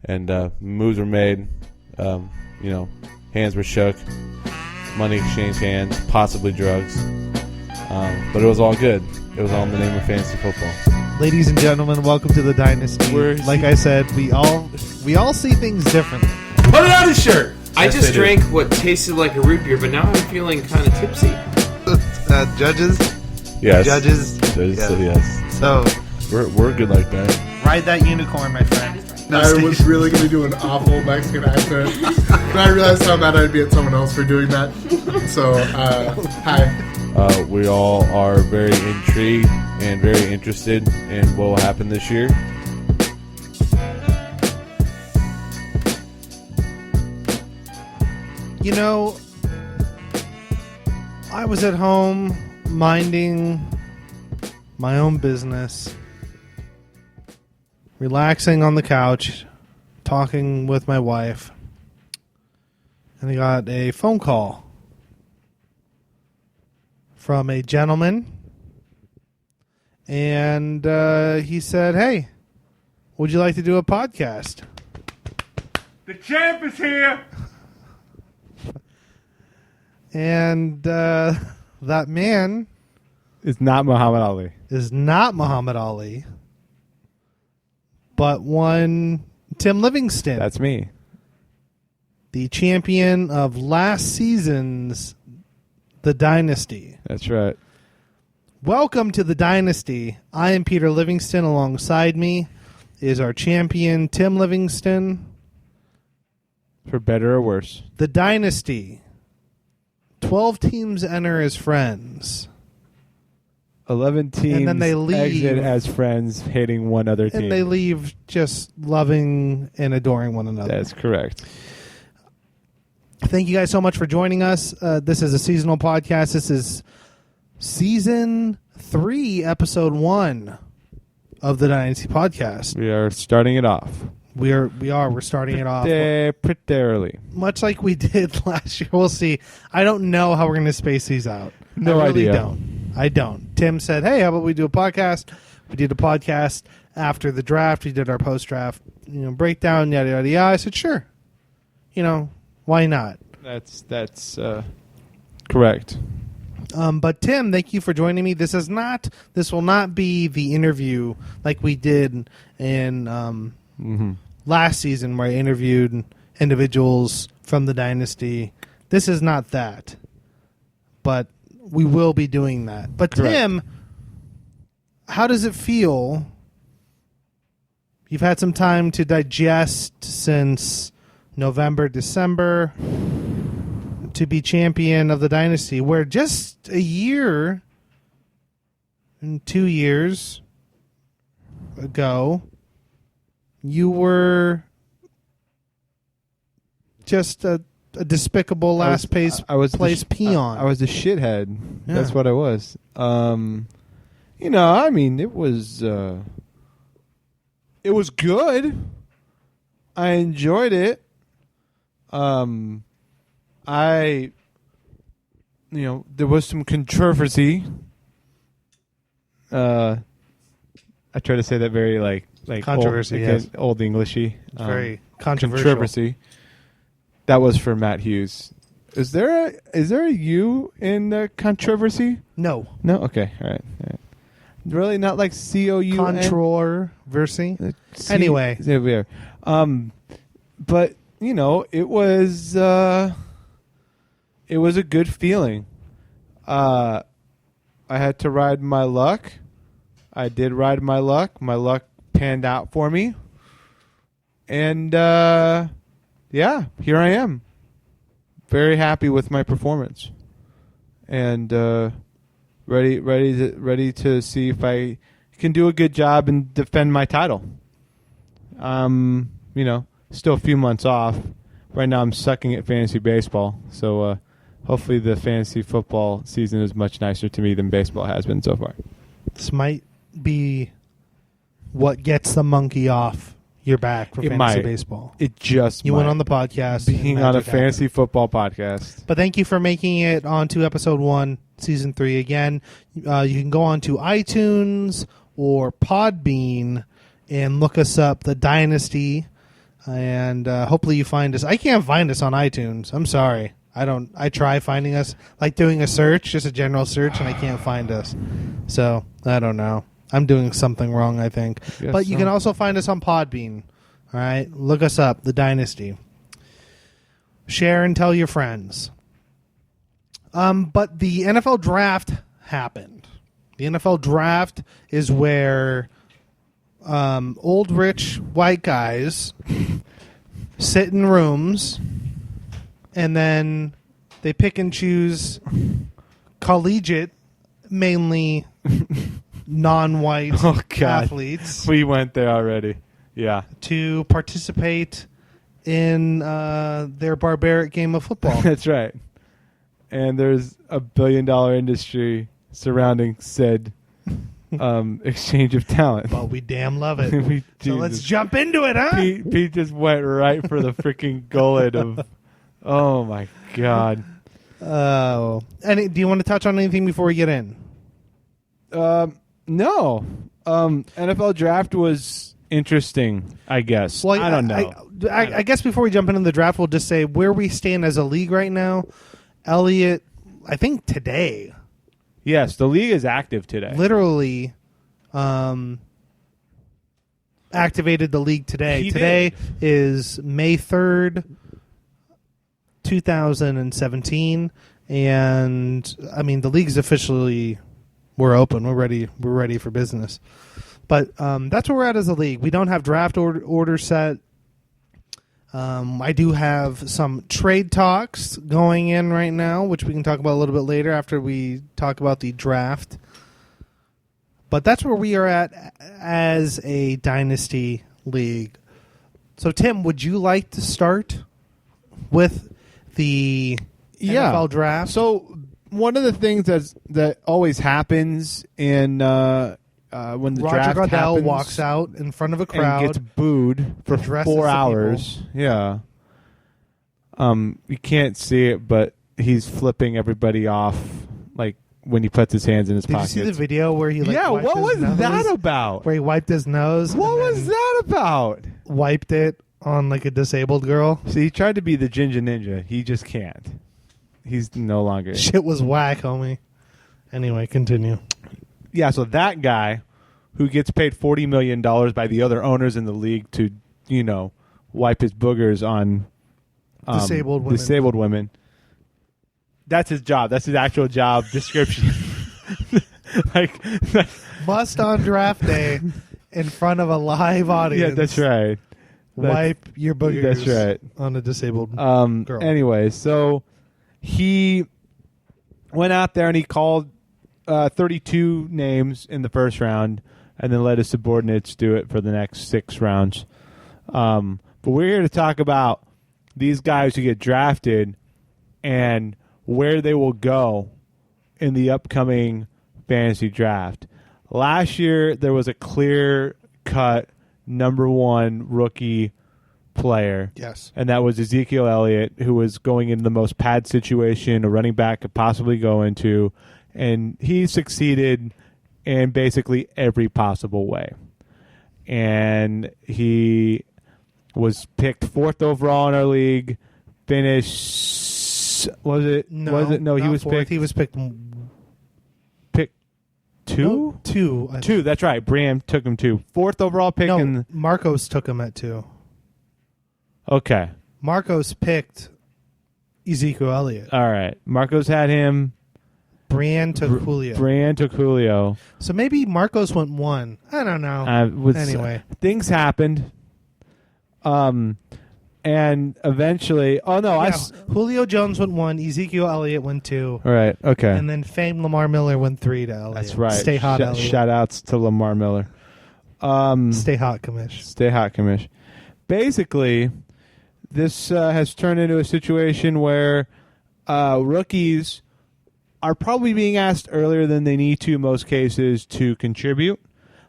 and moves were made. Hands were shook, money exchanged hands, possibly drugs, but it was all good. It was all in the name of fantasy football. Ladies and gentlemen, welcome to the Dynasty. Like I said, we all see things differently. Put it on his shirt. I Yes, just they do. drank what tasted like a root beer, but now I'm feeling kind of tipsy. Judges? Yes. Judges? Yes. So, We're good like that. Ride that unicorn, my friend. I was really going to do an awful Mexican accent, but I realized how mad I'd be at someone else for doing that. So, hi. We all are very intrigued and very interested in what will happen this year. You know, I was at home minding my own business, relaxing on the couch, talking with my wife, and I got a phone call from a gentleman, and he said, "Hey, would you like to do a podcast?" The champ is here. And that man It's not Muhammad Ali. is not Muhammad Ali, but one Tim Livingston, That's me. the champion of last season's The Dynasty. That's right. Welcome to The Dynasty. I am Peter Livingston. Alongside me is our champion, Tim Livingston. For better or worse. The Dynasty. 12 teams enter as friends. 11 teams And then they leave. exit as friends, hating one other team. And they leave just loving and adoring one another. That's correct. Thank you guys so much for joining us. This is a seasonal podcast. This is season 3, episode 1 of the Dynasty podcast. We are starting it off. We're starting it off Pretty early. much like we did last year. We'll see. I don't know how we're going to space these out. No I really idea. I don't. Tim said, "Hey, how about we do a podcast?" We did a podcast after the draft. We did our post-draft, breakdown, yada yada yada. I said, "Sure. Why not?" That's correct. But Tim, thank you for joining me. This will not be the interview like we did in last season where I interviewed individuals from the Dynasty. This is not that, but we will be doing that. But Correct. Tim, how does it feel? You've had some time to digest since November, December, to be champion of the Dynasty, where just a year and 2 years ago, you were just a despicable last place peon. I was a shithead. Yeah. That's what I was. It was good. I enjoyed it. There was some controversy. I try to say that very like Controversy, yes. old Englishy. It's very controversial. Controversy. That was for Matt Hughes. Is there a U in the controversy? No. No. Okay. All right. Really, not like COU. Controversy. Anyway. But it was a good feeling. I had to ride my luck. I did ride my luck. My luck panned out for me. And here I am. Very happy with my performance. And ready to see if I can do a good job and defend my title. Still a few months off. Right now I'm sucking at fantasy baseball. So hopefully the fantasy football season is much nicer to me than baseball has been so far. This might be what gets the monkey off your back for fantasy baseball. It just You might. went on the podcast. Being on a fantasy football podcast. But thank you for making it on to episode 1, season 3 again. You can go on to iTunes or Podbean and look us up, The Dynasty. And hopefully you find us. I can't find us on iTunes. I'm sorry. I try finding us, like doing a search, just a general search, and I can't find us. So, I don't know. I'm doing something wrong, I think. But you can also find us on Podbean. All right? Look us up, The Dynasty. Share and tell your friends. But the NFL draft happened. The NFL draft is where old rich white guys sit in rooms and then they pick and choose collegiate, mainly non-white athletes. We went there already. Yeah. To participate in their barbaric game of football. That's right. And there's a $1 billion industry surrounding said exchange of talent. Well, we damn love it. We So do. let's jump into it, huh? Pete just went right for the freaking gullet of. Oh my god. Oh, do you want to touch on anything before we get in? No. NFL draft was interesting, I guess. Well, I don't know. I guess before we jump into the draft, we'll just say where we stand as a league right now. Elliot, I think today, Yes, the league is active today. literally, activated the league today. He Today is May 3rd, 2017, and I mean the league's officially we're open. We're ready for business. But that's where we're at as a league. We don't have draft order set. I do have some trade talks going in right now, which we can talk about a little bit later after we talk about the draft. But that's where we are at as a dynasty league. So, Tim, would you like to start with the NFL draft? So one of the things that always happens in when the Roger draft Goodell happens walks out in front of a crowd. and gets booed for addresses 4 the hours. Yeah. You can't see it, but he's flipping everybody off, like when he puts his hands in his Did you pockets. see the video where he yeah, wiped what his was nose? that about? Where he wiped his nose. What and was then that about? Wiped it on like a disabled girl. See, he tried to be the Ginger Ninja. He just can't. He's no longer. Shit was whack, homie. Anyway, continue. Yeah, so that guy who gets paid $40 million by the other owners in the league to, wipe his boogers on disabled women. That's his job. That's his actual job description. like Must on draft day in front of a live audience. yeah, that's right. Wipe your boogers. That's right. On a disabled girl. Anyway, so he went out there and he called 32 names in the first round and then let his subordinates do it for the next 6 rounds. But we're here to talk about these guys who get drafted and where they will go in the upcoming fantasy draft. Last year, there was a clear-cut number 1 rookie player. Yes. And that was Ezekiel Elliott, who was going into the most pad situation a running back could possibly go into. And he succeeded in basically every possible way. And he was picked 4th overall in our league, finished... Was it? No, he was 4th. picked... He was picked... Pick 2? No, 2. I think. 2, that's right. Bram took him 2. 4th overall pick in... No, Marcos took him at 2. Okay. Marcos picked Ezekiel Elliott. All right. Marcos had him. Brian took Julio. Brian took Julio. So maybe Marcos went 1. I don't know. Anyway. Things happened. And eventually... Oh, no. Yeah, Julio Jones went 1. Ezekiel Elliott went 2. All right. Okay. And then famed Lamar Miller went 3 to Elliott. That's right. Stay hot, Elliott. Shout-outs to Lamar Miller. Stay hot, commish. Stay hot, commish. Basically, this has turned into a situation where rookies are probably being asked earlier than they need to in most cases to contribute.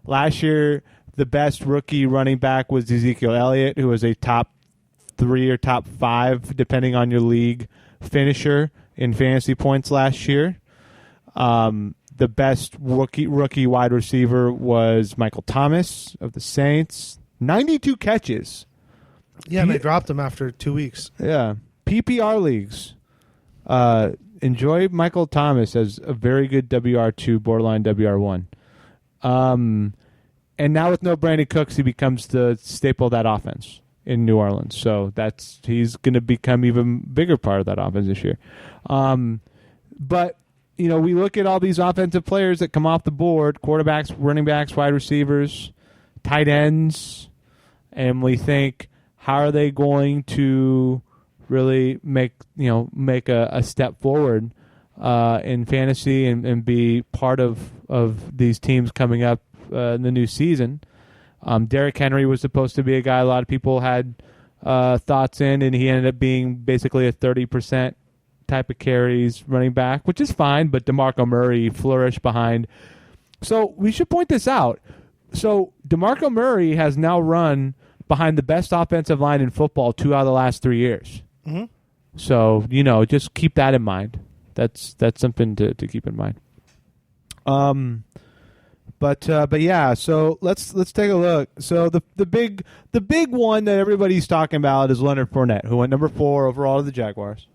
Last year, the best rookie running back was Ezekiel Elliott, who was a top 3 or top 5, depending on your league, finisher in fantasy points last year. The best rookie wide receiver was Michael Thomas of the Saints. 92 catches Yeah, and they dropped him after 2 weeks. Yeah. PPR leagues. Enjoy Michael Thomas as a very good WR2, borderline WR1. And now with no Brandon Cooks, he becomes the staple of that offense in New Orleans. So he's going to become even bigger part of that offense this year. But, we look at all these offensive players that come off the board, quarterbacks, running backs, wide receivers, tight ends, and we think, how are they going to really make a step forward in fantasy and be part of these teams coming up in the new season? Derrick Henry was supposed to be a guy a lot of people had thoughts in, and he ended up being basically a 30% type of carries running back, which is fine, but DeMarco Murray flourished behind. So we should point this out. So DeMarco Murray has now run behind the best offensive line in football 2 out of the last 3 years. Mm-hmm. So, just keep that in mind. That's something to keep in mind. But yeah, so let's take a look. So the big one that everybody's talking about is Leonard Fournette, who went number 4 overall to the Jaguars.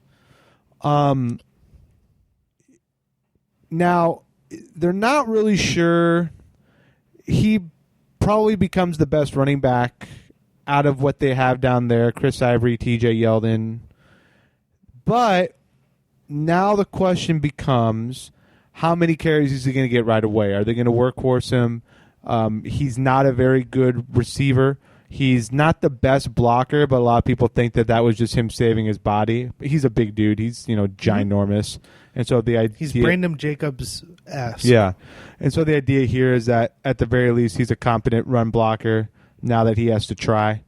Now they're not really sure. He probably becomes the best running back out of what they have down there, Chris Ivory, TJ Yeldon. But now the question becomes, how many carries is he going to get right away? Are they going to workhorse him? He's not a very good receiver. He's not the best blocker, but a lot of people think that was just him saving his body. He's a big dude. He's, ginormous. And so the idea... He's Brandon Jacobs' ass. Yeah. And so the idea here is that, at the very least, he's a competent run blocker now that he has to try.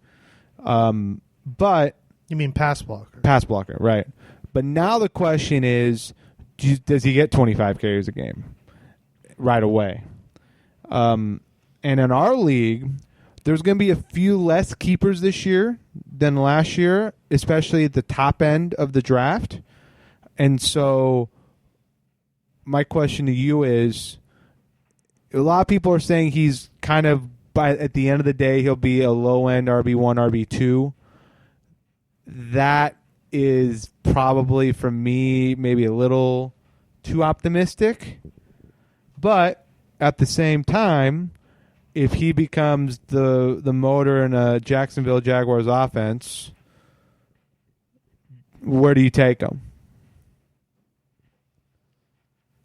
But... You mean pass blocker? Pass blocker, right. But now the question is, does he get 25 carries a game right away? And in our league, there's going to be a few less keepers this year than last year, especially at the top end of the draft. And so my question to you is, a lot of people are saying he's kind of, at the end of the day, he'll be a low-end RB1, RB2. That is probably, for me, maybe a little too optimistic. But at the same time, if he becomes the motor in a Jacksonville Jaguars offense, where do you take him?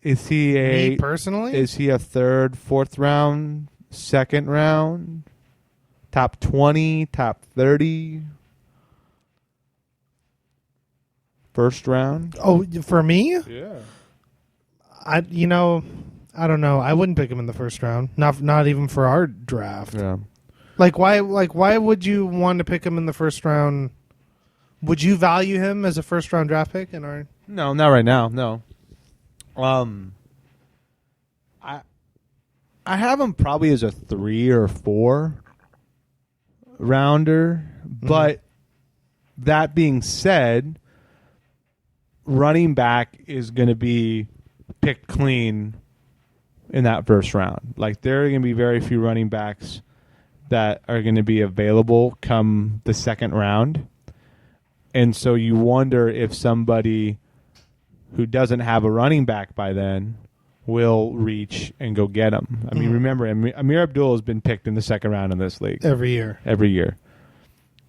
Is he Me personally? Is he a 3rd, 4th round, 2nd round, top 20, top 30, 1st round? Oh, for me? Yeah. I don't know. I wouldn't pick him in the 1st round. Not even for our draft. Yeah. Why would you want to pick him in the 1st round? Would you value him as a 1st round draft pick in our? No, not right now. No. I have him probably as a 3 or 4 rounder, but that being said, running back is going to be picked clean in that 1st round. Like, there are going to be very few running backs that are going to be available come the 2nd round. And so you wonder if somebody who doesn't have a running back by then will reach and go get him. I mean, remember, Amir Abdul has been picked in the 2nd round in this league. Every year.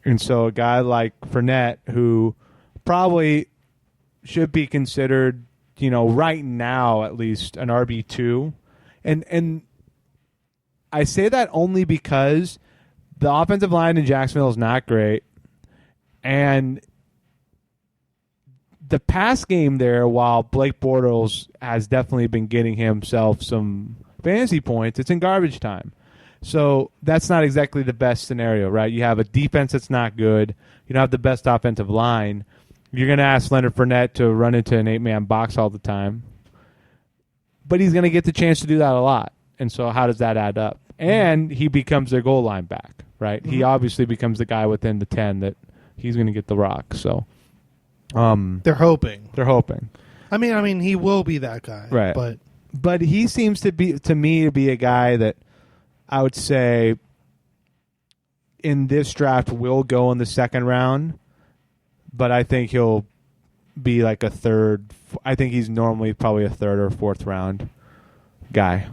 And so a guy like Fournette, who probably should be considered, right now at least, an RB2. And I say that only because the offensive line in Jacksonville is not great. And the pass game there, while Blake Bortles has definitely been getting himself some fantasy points, it's in garbage time. So that's not exactly the best scenario, right? You have a defense that's not good. You don't have the best offensive line. You're going to ask Leonard Fournette to run into an 8-man box all the time. But he's going to get the chance to do that a lot. And so how does that add up? And he becomes their goal line back, right? Mm-hmm. He obviously becomes the guy within the 10 that he's going to get the rock. So they're hoping. I mean, he will be that guy, right? But he seems to me to be a guy that I would say in this draft will go in the second round, but I think he'll be like a third. I think he's normally probably a third or fourth round guy,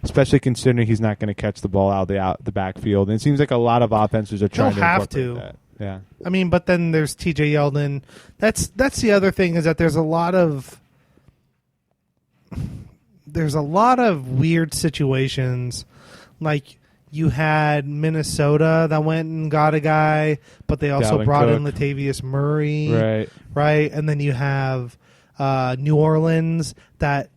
especially considering he's not going to catch the ball out the backfield. And it seems like a lot of offenses are trying He'll to have incorporate to. that. Yeah. I mean, but then there's T.J. Yeldon. That's the other thing is that there's a lot of weird situations. Like you had Minnesota that went and got a guy, but they also Dalvin brought in Cook. Latavius Murray, Right. And then you have New Orleans that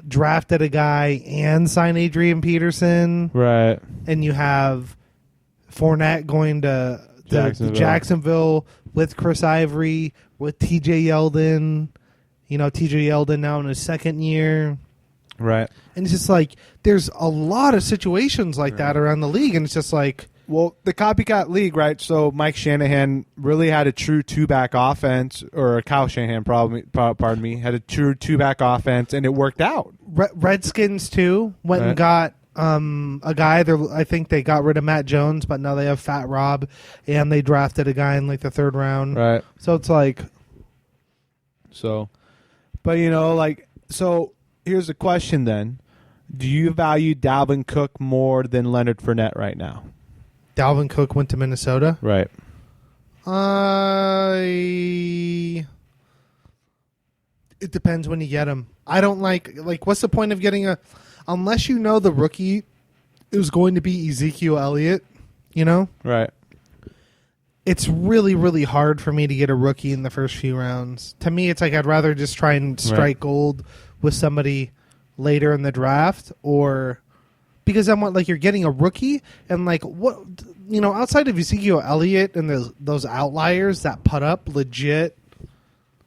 drafted a guy and signed Adrian Peterson, Right. and you have Fournette going to Jacksonville with Chris Ivory, with T.J. Yeldon. T.J. Yeldon now in his second year. Right. And it's just like there's a lot of situations like that around the league, and it's just like, Well, the copycat league, right? So Mike Shanahan really had a true two-back offense, or Kyle Shanahan, pardon me, had a true two-back offense, and it worked out. Redskins too went and got a guy. I think they got rid of Matt Jones, but now they have Fat Rob, and they drafted a guy in like the third round. Right. So it's like, but so here's the question then: do you value Dalvin Cook more than Leonard Fournette right now? Dalvin Cook went to Minnesota. Right. It depends when you get him. I don't like what's the point of getting unless you know the rookie is going to be Ezekiel Elliott, Right. it's really, really hard for me to get a rookie in the first few rounds. To me, it's like I'd rather just try and strike gold with somebody later in the draft, or because I'm like you're getting a rookie and like what outside of Ezekiel Elliott and those outliers that put up legit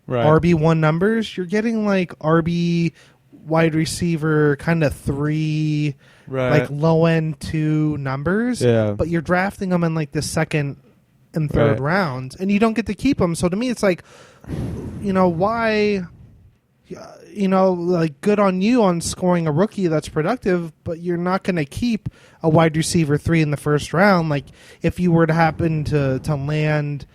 RB1 numbers, you're getting like RB wide receiver kind of 3, like low end 2 numbers. Yeah. But you're drafting them in like the second and third rounds, and you don't get to keep them. So to me, it's like, why? Like good on you on scoring a rookie that's productive, but you're not going to keep a wide receiver 3 in the first round. Like if you were to happen to land,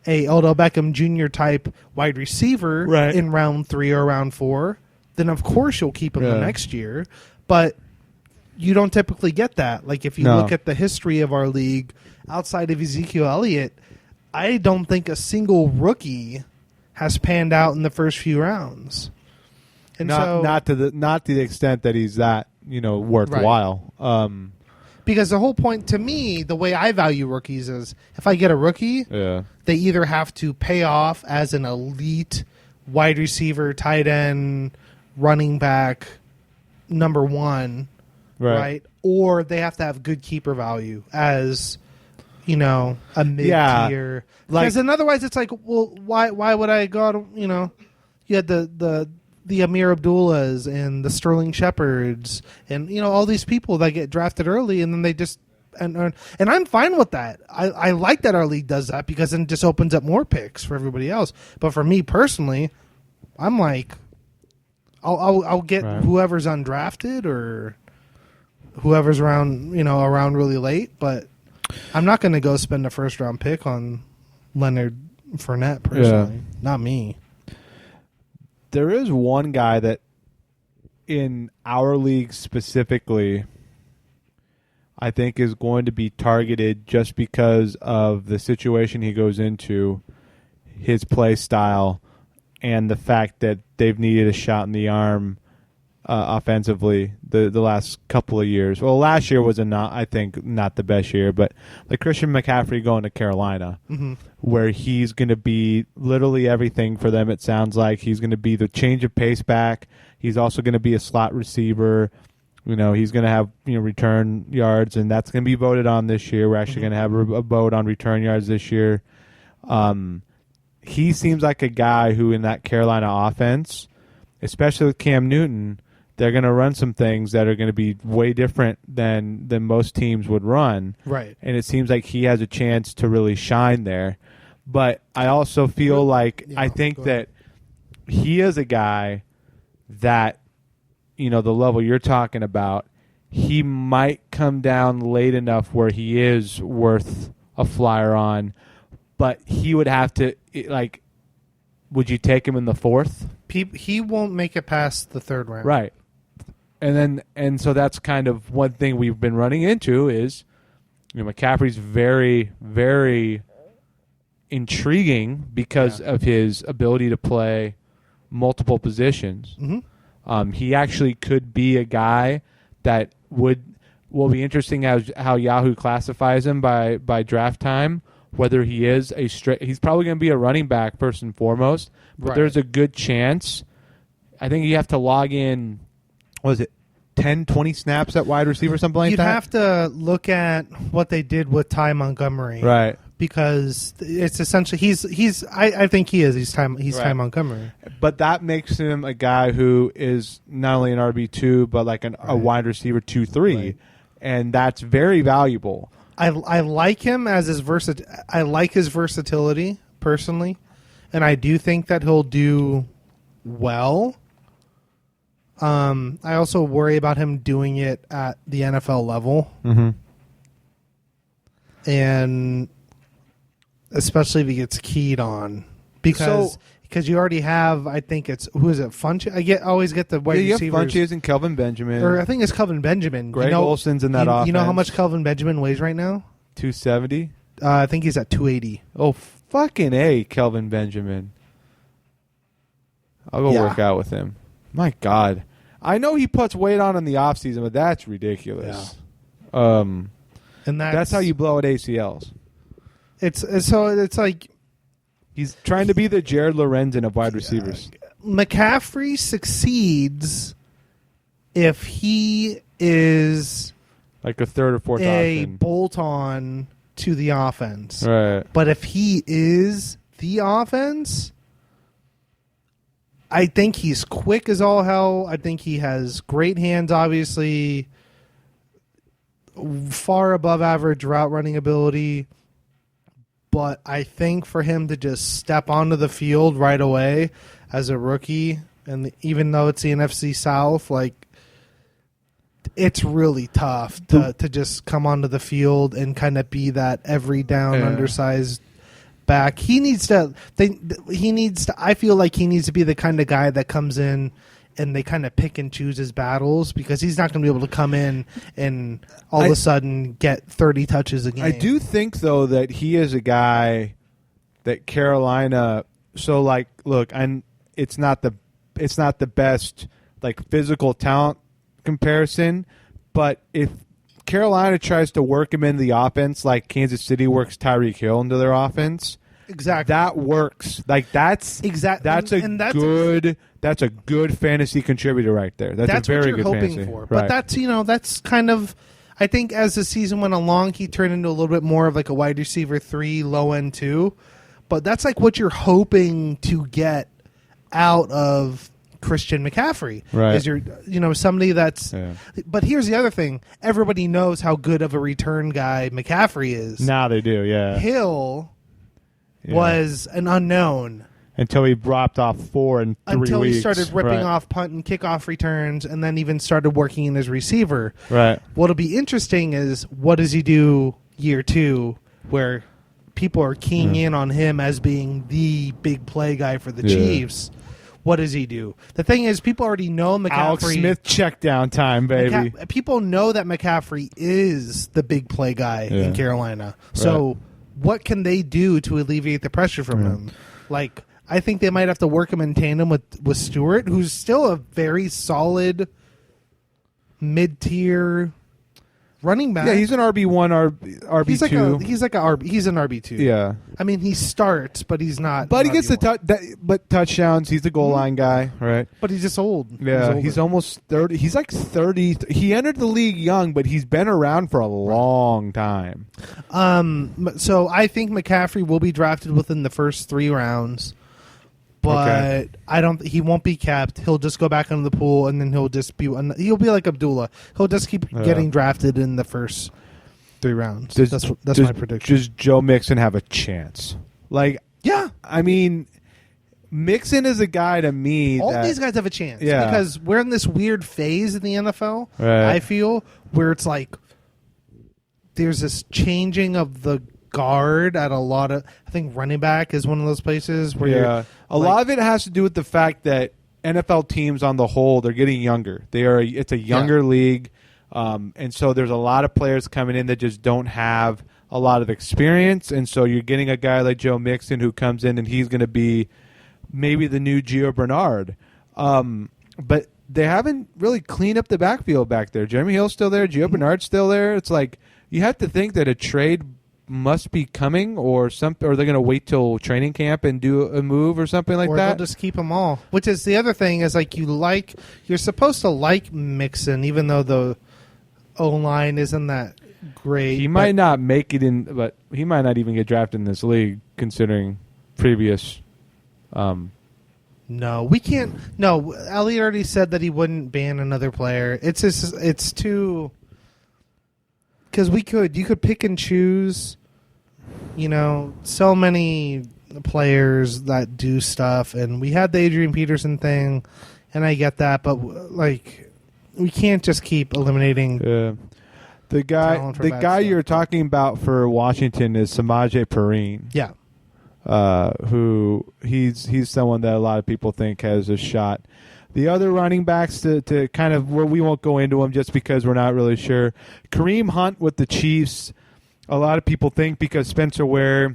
a Odell Beckham Jr. type wide receiver in round 3 or round 4, then of course you'll keep him the next year. But you don't typically get that. Like if you look at the history of our league, outside of Ezekiel Elliott, I don't think a single rookie has panned out in the first few rounds. And not to the extent that he's that worthwhile. Because the whole point to me, the way I value rookies is if I get a rookie, they either have to pay off as an elite wide receiver, tight end, running back, number 1, right? Or they have to have good keeper value as a mid-tier. Because then otherwise it's like, well, why would I go out, you had the Amir Abdullahs and the Sterling Shepherds and all these people that get drafted early and then they just and I'm fine with that. I like that our league does that because then it just opens up more picks for everybody else. But for me personally, I'm like, I'll get whoever's undrafted or whoever's around really late, but I'm not going to go spend a first round pick on Leonard Fournette personally. Not me. There is one guy that in our league specifically I think is going to be targeted just because of the situation he goes into, his play style, and the fact that they've needed a shot in the arm offensively the last couple of years. Well, last year was I think not the best year, but like Christian McCaffrey going to Carolina, where he's going to be literally everything for them. It sounds like he's going to be the change of pace back. He's also going to be a slot receiver. He's going to have return yards, and that's going to be voted on this year. We're actually going to have a vote on return yards this year. He seems like a guy who in that Carolina offense, especially with Cam Newton, they're going to run some things that are going to be way different than most teams would run. Right. And it seems like he has a chance to really shine there. But I also feel like I think that he is a guy that, the level you're talking about, he might come down late enough where he is worth a flyer on, but he would have to like. Would you take him in the 4th? He won't make it past the 3rd round. Right. And so that's kind of one thing we've been running into is, McCaffrey's very, very intriguing because of his ability to play multiple positions. Mm-hmm. He actually could be a guy that will be interesting as how Yahoo classifies him by draft time. Whether he is he's probably going to be a running back first and foremost, but there's a good chance. I think you have to log in. What was it 10, 20 snaps at wide receiver, something like You'd that? You'd have to look at what they did with Ty Montgomery, right? Because it's essentially he's. I think he is. He's Ty Montgomery, but that makes him a guy who is not only an RB2 but like a wide receiver 2-3, right. And that's very valuable. I like him as his I like his versatility personally, and I do think that he'll do well. I also worry about him doing it at the NFL level, and especially if he gets keyed on, because you already have. I think it's who is it? Funch. Always get the wide receivers. You have Funches and Kelvin Benjamin, or I think it's Kelvin Benjamin. Greg Olson's in that offense. You know how much Kelvin Benjamin weighs right now? 270. I think he's at 280. Oh, fucking A, Kelvin Benjamin. I'll go work out with him. My God. I know he puts weight on in the offseason, but that's ridiculous. Yeah. And that's how you blow at ACLs. It's like he's trying to be the Jared Lorenzen of wide receivers. McCaffrey succeeds if he is like a 3rd or 4th option, bolt-on to the offense. Right. But if he is the offense, I think he's quick as all hell. I think he has great hands, obviously. Far above average route running ability. But I think for him to just step onto the field right away as a rookie, and even though it's the NFC South, like, it's really tough to just come onto the field and kind of be that every down undersized back. He needs to. I feel like he needs to be the kind of guy that comes in and they kind of pick and choose his battles, because he's not going to be able to come in and all of a sudden get 30 touches a game. I do think though that he is a guy that Carolina. So like, look, it's not the best like physical talent comparison, but if Carolina tries to work him into the offense like Kansas City works Tyreek Hill into their offense, exactly, that works. Like that's a good fantasy contributor right there. That's a very what you're good hoping fantasy. for. Right. But that's kind of. I think as the season went along, he turned into a little bit more of like a wide receiver 3, low end 2. But that's like what you're hoping to get out of Christian McCaffrey. Right. Is somebody that's. Yeah. But here's the other thing: everybody knows how good of a return guy McCaffrey is. Now they do. Yeah. Hill was an unknown. Until he dropped off 4 in 3 weeks. Until he started ripping off punt and kickoff returns, and then even started working in his receiver. Right. What'll be interesting is what does he do year 2, where people are keying in on him as being the big play guy for the Chiefs. What does he do? The thing is, people already know McCaffrey. Alex Smith check down time, baby. People know that McCaffrey is the big play guy in Carolina. So what can they do to alleviate the pressure from him? Like, I think they might have to work him in tandem with Stewart, who's still a very solid mid-tier running back. Yeah, he's an RB1, RB2. He's an RB2. Yeah. I mean, he starts, but he's not. But he gets the touchdowns. He's the goal line guy, right? But he's just old. Yeah, he's almost 30. He's like 30. He entered the league young, but he's been around for a long time. So I think McCaffrey will be drafted within the first 3 rounds. But he won't be capped. He'll just go back into the pool, and then he'll be like Abdullah. He'll just keep getting drafted in the first 3 rounds. That's my prediction. Does Joe Mixon have a chance? Like, yeah. I mean, Mixon is a guy to me. All these guys have a chance. Yeah. Because we're in this weird phase in the NFL, Right. I feel, where it's like there's this changing of the guard at a lot of. I think running back is one of those places where you're. A lot of it has to do with the fact that NFL teams on the whole, they're getting younger. It's a younger league. And so there's a lot of players coming in that just don't have a lot of experience. And so you're getting a guy like Joe Mixon who comes in and he's going to be maybe the new Gio Bernard. But they haven't really cleaned up the backfield back there. Jeremy Hill's still there. Gio Bernard's still there. It's like you have to think that a trade must be coming or they're going to wait till training camp and do a move or something like or that. they'll just keep them all. Which is the other thing is like you're supposed to like Mixon even though the O-line isn't that great. He might not make it in, but he might not even get drafted in this league considering previous. No, we can't. No, Elliot already said that he wouldn't ban another player. It's too. Because you could pick and choose, so many players that do stuff, and we had the Adrian Peterson thing, and I get that, but we can't just keep eliminating. Yeah. The guy you're talking about for Washington is Samaje Perine. Yeah. Who he's someone that a lot of people think has a shot. The other running backs to kind of where we won't go into them just because we're not really sure. Kareem Hunt with the Chiefs. A lot of people think because Spencer Ware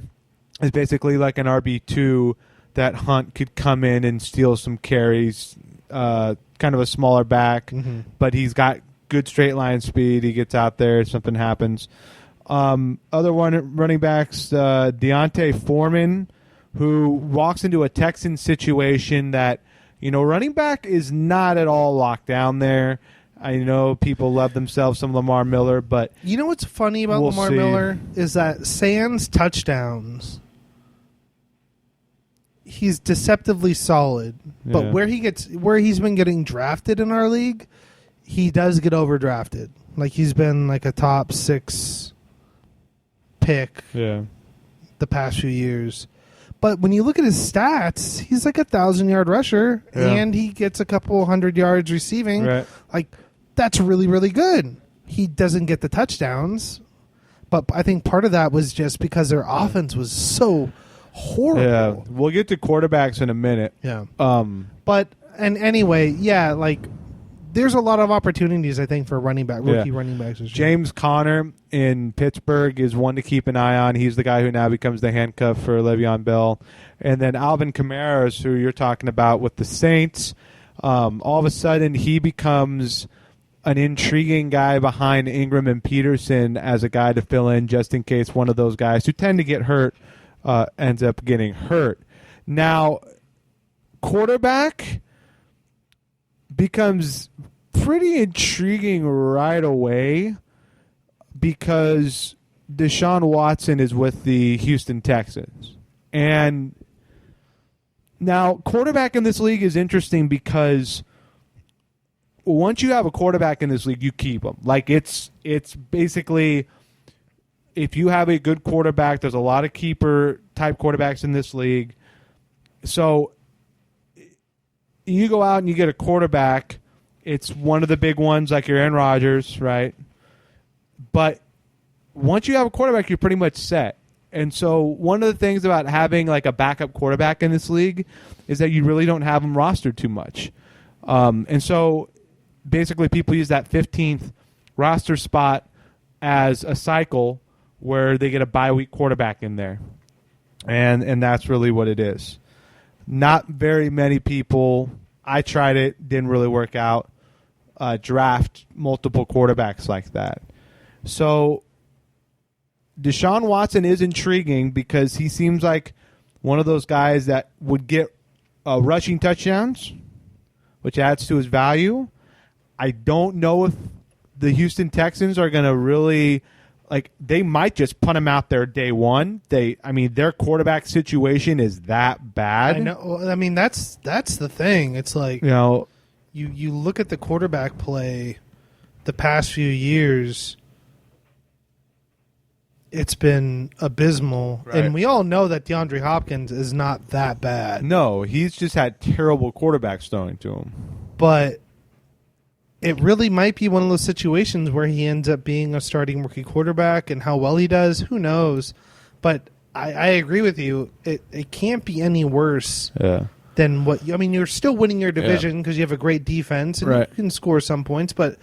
is basically like an RB2 that Hunt could come in and steal some carries. Kind of a smaller back, but he's got good straight line speed. He gets out there, something happens. Other running backs, Deontay Foreman, who walks into a Texan situation that, running back is not at all locked down there. I know people love themselves some Lamar Miller, but you know what's funny about Lamar Miller is that sans touchdowns, he's deceptively solid. But where he's been getting drafted in our league, he does get overdrafted. Like he's been like a top 6 pick the past few years. But when you look at his stats, he's like 1,000-yard rusher, and he gets a couple 100 yards receiving. Right. Like, that's really, really good. He doesn't get the touchdowns, but I think part of that was just because their offense was so horrible. Yeah, we'll get to quarterbacks in a minute. Yeah. Anyway, there's a lot of opportunities, I think, for rookie running backs. James Conner in Pittsburgh is one to keep an eye on. He's the guy who now becomes the handcuff for Le'Veon Bell. And then Alvin Kamara, who you're talking about with the Saints, all of a sudden he becomes an intriguing guy behind Ingram and Peterson as a guy to fill in just in case one of those guys who tend to get hurt ends up getting hurt. Now, quarterback becomes pretty intriguing right away because Deshaun Watson is with the Houston Texans. And now quarterback in this league is interesting because once you have a quarterback in this league, you keep him. Like it's basically if you have a good quarterback, there's a lot of keeper type quarterbacks in this league. So you go out and you get a quarterback, it's one of the big ones like your Aaron Rodgers, right? But once you have a quarterback, you're pretty much set. And so one of the things about having like a backup quarterback in this league is that you really don't have them rostered too much. And so basically people use that 15th roster spot as a cycle where they get a bye week quarterback in there. And that's really what it is. Not very many people, I tried it, didn't really work out, draft multiple quarterbacks like that. So Deshaun Watson is intriguing because he seems like one of those guys that would get rushing touchdowns, which adds to his value. I don't know if the Houston Texans are going to really they might just punt him out there day one. Their quarterback situation is that bad. I know. I mean, that's the thing. It's like you look at the quarterback play the past few years. it's been abysmal. Right. And we all know that DeAndre Hopkins is not that bad. No, he's just had terrible quarterbacks throwing to him. But it really might be one of those situations where he ends up being a starting rookie quarterback, and how well he does, who knows. But I agree with you. It can't be any worse than what... I mean, you're still winning your division because you have a great defense, and you can score some points, but...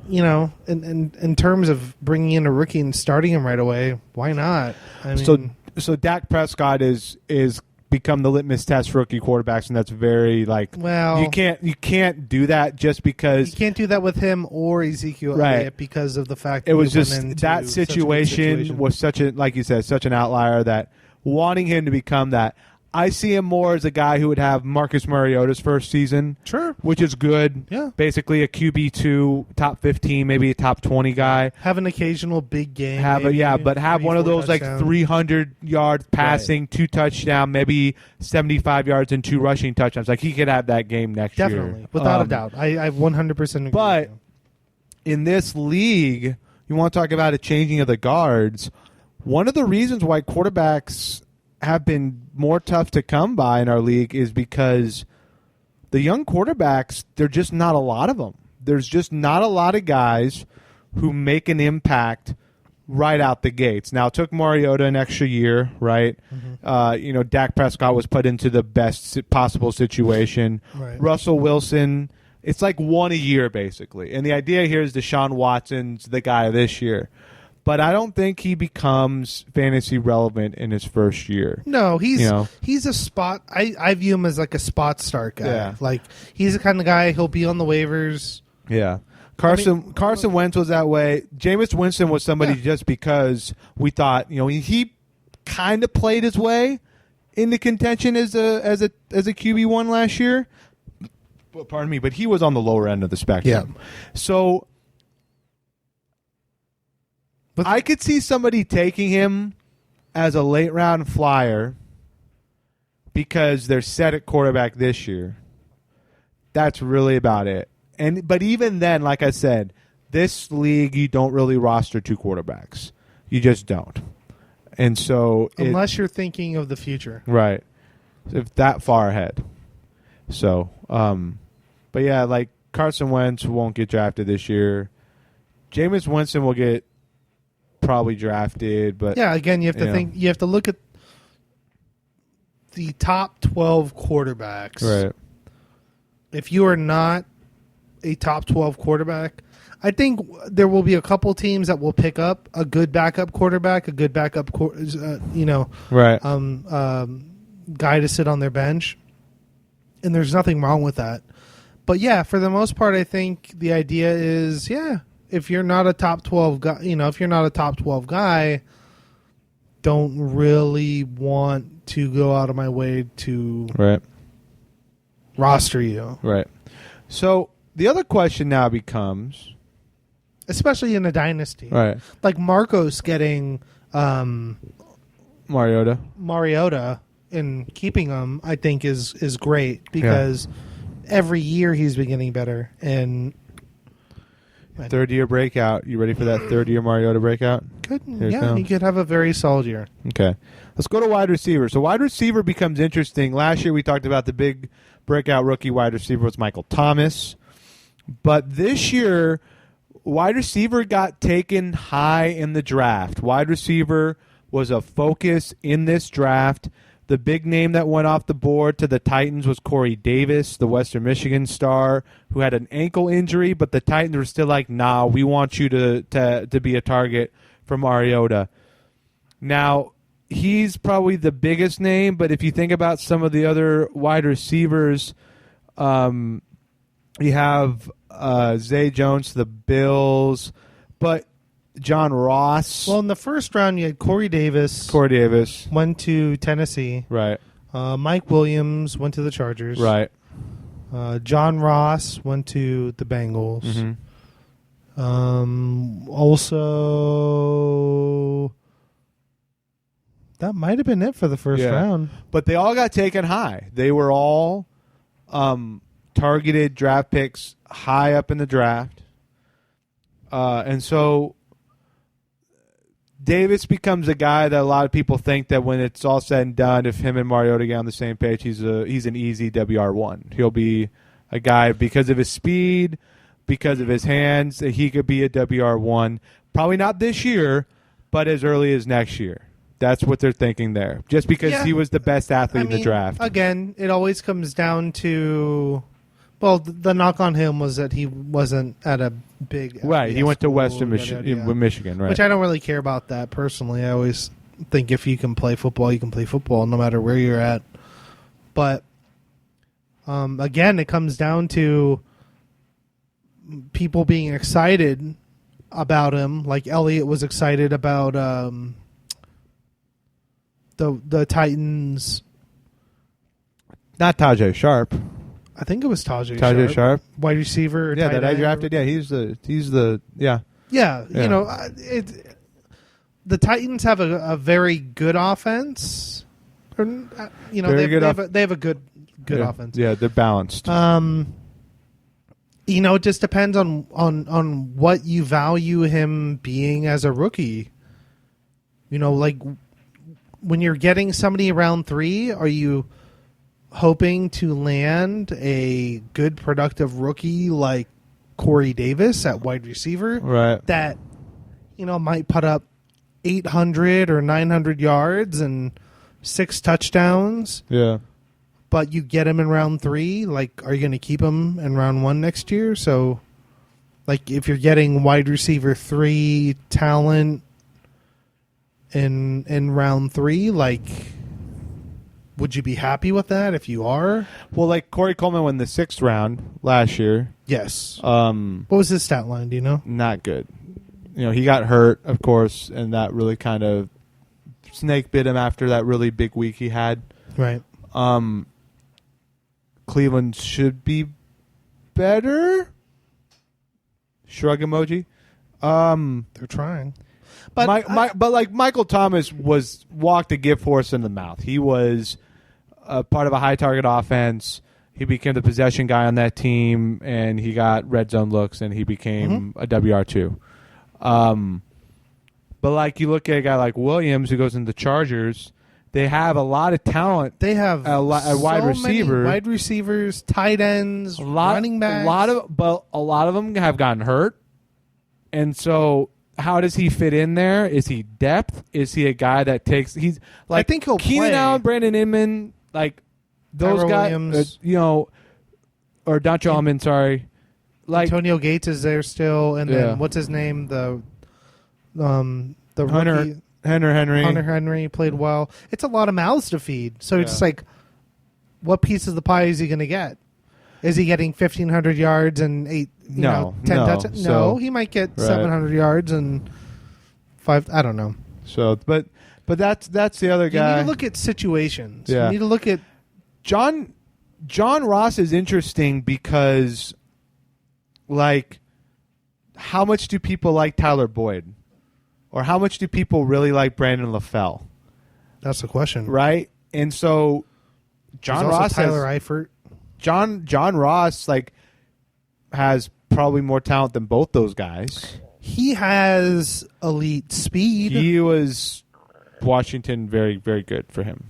You know, in terms of bringing in a rookie and starting him right away, why not? I mean, so Dak Prescott is become the litmus test for rookie quarterbacks, and that's very you can't do that just because you can't do that with him or Ezekiel Elliott because of the fact that it was just that situation was such a, like you said, such an outlier that wanting him to become that. I see him more as a guy who would have Marcus Mariota's first season, which is good. Yeah, basically a QB2, top 15, maybe a top 20 guy. Have an occasional big game. But have one of those touchdowns. 300 yards passing, 2 touchdowns, maybe 75 yards and 2 rushing touchdowns. Like he could have that game next year, definitely, without a doubt. I 100% agree. But with you. In this league, you want to talk about a changing of the guards. One of the reasons why quarterbacks have been more tough to come by in our league is because the young quarterbacks, there are just not a lot of them. There's just not a lot of guys who make an impact right out the gates. Now, it took Mariota an extra year, right? Mm-hmm. Dak Prescott was put into the best possible situation. Right. Russell Wilson, it's like one a year, basically. And the idea here is Deshaun Watson's the guy this year. But I don't think he becomes fantasy relevant in his first year. No, he's a spot. I view him as like a spot start guy. Yeah. Like he's the kind of guy, he'll be on the waivers. Yeah. Carson Wentz was that way. Jameis Winston was somebody just because we thought, he kind of played his way into contention as a QB1 last year. Pardon me, but he was on the lower end of the spectrum. Yeah. So I could see somebody taking him as a late round flyer because they're set at quarterback this year. That's really about it. But even then, like I said, this league you don't really roster 2 quarterbacks. You just don't. And so unless you're thinking of the future. Right. If that far ahead. So, but yeah, like Carson Wentz won't get drafted this year. Jameis Winston will get probably drafted, but again, you have to think. You have to look at the top 12 quarterbacks. Right. If you are not a top 12 quarterback, I think there will be a couple teams that will pick up a good backup quarterback, a good backup, right, guy to sit on their bench, and there's nothing wrong with that. But yeah, for the most part, I think the idea is if you're not a top 12 guy, if you're not a top 12 guy, don't really want to go out of my way to roster you. Right. So the other question now becomes, especially in a dynasty, right? Like Marcos getting Mariota and keeping him, I think is great because every year he's been getting better. And third-year breakout. You ready for that third-year Mariota breakout? Good. He could have a very solid year. Okay. Let's go to wide receiver. So wide receiver becomes interesting. Last year we talked about the big breakout rookie wide receiver was Michael Thomas. But this year, wide receiver got taken high in the draft. Wide receiver was a focus in this draft. The big name that went off the board to the Titans was Corey Davis, the Western Michigan star, who had an ankle injury, but the Titans were still like, nah, we want you to be a target for Mariota. Now, he's probably the biggest name, but if you think about some of the other wide receivers, you have Zay Jones, the Bills, but John Ross. Well, in the first round, you had Corey Davis. Went to Tennessee. Right. Mike Williams went to the Chargers. Right. John Ross went to the Bengals. Mm-hmm. Also, that might have been it for the first round. But they all got taken high. They were all targeted draft picks high up in the draft. And so Davis becomes a guy that a lot of people think that when it's all said and done, if him and Mariota get on the same page, he's an easy WR1. He'll be a guy because of his speed, because of his hands, that he could be a WR1. Probably not this year, but as early as next year. That's what they're thinking there. Just because he was the best athlete in the draft. Again, it always comes down to... Well, the knock on him was that he wasn't at a big... Right, he went to school, Western Michigan, right. Which I don't really care about that personally. I always think if you can play football, you can play football no matter where you're at. But, again, it comes down to people being excited about him. Like Elliott was excited about the Titans... Not Tajay Sharp. I think it was Tajay Sharp, wide receiver. Yeah, that I drafted. Yeah, he's the Yeah, you know, the Titans have a very good offense. Or, you know, they have a good offense. Yeah, they're balanced. You know, it just depends on what you value him being as a rookie. You know, like when you're getting somebody around 3, are you hoping to land a good, productive rookie like Corey Davis at wide receiver, right? That, you know, might put up 800 or 900 yards and 6 touchdowns. Yeah. But you get him in round 3, like, are you going to keep him in round 1 next year? So, like, if you're getting wide receiver 3 talent in round 3, like, would you be happy with that if you are? Well, like Corey Coleman won the 6th round last year. Yes. What was his stat line? Do you know? Not good. You know, he got hurt, of course, and that really kind of snake bit him after that really big week he had. Right. Cleveland should be better. Shrug emoji. They're trying. But but like Michael Thomas walked a gift horse in the mouth. He was part of a high target offense. He became the possession guy on that team, and he got red zone looks, and he became a WR2. But like you look at a guy like Williams who goes into the Chargers, they have a lot of talent. They have wide receivers, wide receivers, tight ends, running backs. A lot of them have gotten hurt, and so. How does he fit in there? Is he depth? Is he a guy that takes? He's like I think he'll Keenan play. Allen, Brandon Inman, like those guys, you know, or Dontrell Inman. Sorry, like Antonio Gates is there still, and then what's his name? The rookie, Hunter Henry played well. It's a lot of mouths to feed. So it's like, what piece of the pie is he going to get? Is he getting 1,500 yards and 10 touchdowns? No, he might get 700 yards and 5. I don't know. So, but that's the other guy. You need to look at situations. Yeah. You need to look at John Ross is interesting because, like, how much do people like Tyler Boyd, or how much do people really like Brandon LaFell? That's the question, right? And so, John Ross, Tyler Eifert. John Ross has probably more talent than both those guys. He has elite speed. He was Washington very, very good for them.